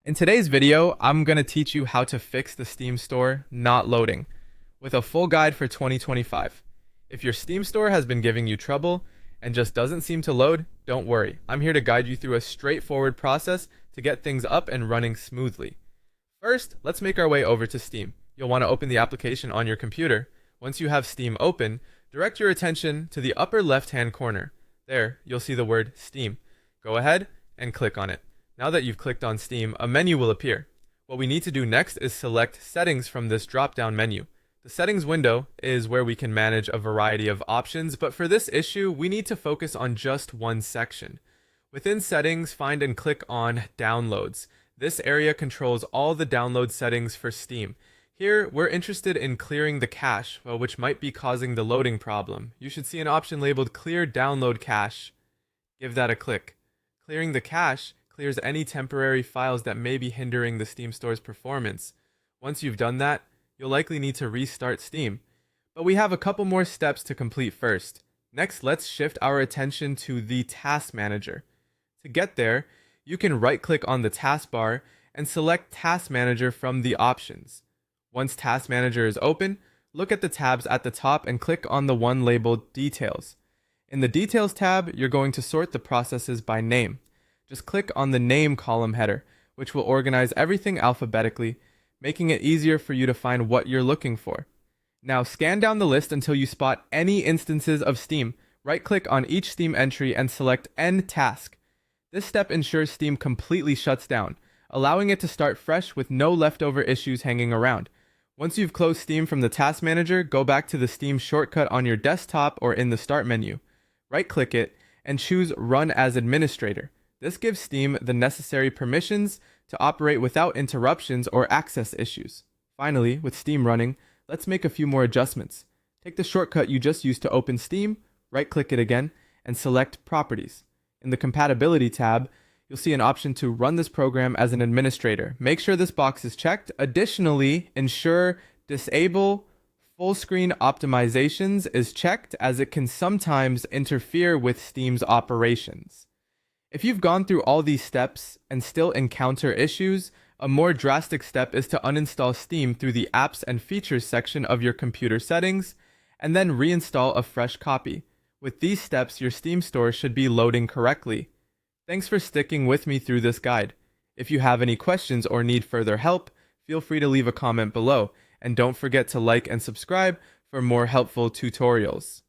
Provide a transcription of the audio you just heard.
In today's video, I'm going to teach you how to fix the Steam store not loading with a full guide for 2025. If your Steam store has been giving you trouble and just doesn't seem to load, don't worry. I'm here to guide you through a straightforward process to get things up and running smoothly. First, let's make our way over to Steam. You'll want to open the application on your computer. Once you have Steam open, direct your attention to the upper left-hand corner. There, you'll see the word Steam. Go ahead and click on it. Now that you've clicked on Steam, a menu will appear. What we need to do next is select Settings from this drop-down menu. The Settings window is where we can manage a variety of options, but for this issue, we need to focus on just one section. Within Settings, find and click on Downloads. This area controls all the download settings for Steam. Here, we're interested in clearing the cache, which might be causing the loading problem. You should see an option labeled Clear Download Cache. Give that a click. Clearing the cache clears any temporary files that may be hindering the Steam store's performance. Once you've done that, you'll likely need to restart Steam. But we have a couple more steps to complete first. Next, let's shift our attention to the Task Manager. To get there, you can right-click on the taskbar and select Task Manager from the options. Once Task Manager is open, look at the tabs at the top and click on the one labeled Details. In the Details tab, you're going to sort the processes by name. Just click on the Name column header, which will organize everything alphabetically, making it easier for you to find what you're looking for. Now scan down the list until you spot any instances of Steam. Right-click on each Steam entry and select End Task. This step ensures Steam completely shuts down, allowing it to start fresh with no leftover issues hanging around. Once you've closed Steam from the Task Manager, go back to the Steam shortcut on your desktop or in the Start menu. Right-click it and choose Run as Administrator. This gives Steam the necessary permissions to operate without interruptions or access issues. Finally, with Steam running, let's make a few more adjustments. Take the shortcut you just used to open Steam, right-click it again, and select Properties. In the Compatibility tab, you'll see an option to run this program as an administrator. Make sure this box is checked. Additionally, ensure Disable Full Screen Optimizations is checked, as it can sometimes interfere with Steam's operations. If you've gone through all these steps and still encounter issues, a more drastic step is to uninstall Steam through the Apps and Features section of your computer settings, and then reinstall a fresh copy. With these steps, your Steam store should be loading correctly. Thanks for sticking with me through this guide. If you have any questions or need further help, feel free to leave a comment below, and don't forget to like and subscribe for more helpful tutorials.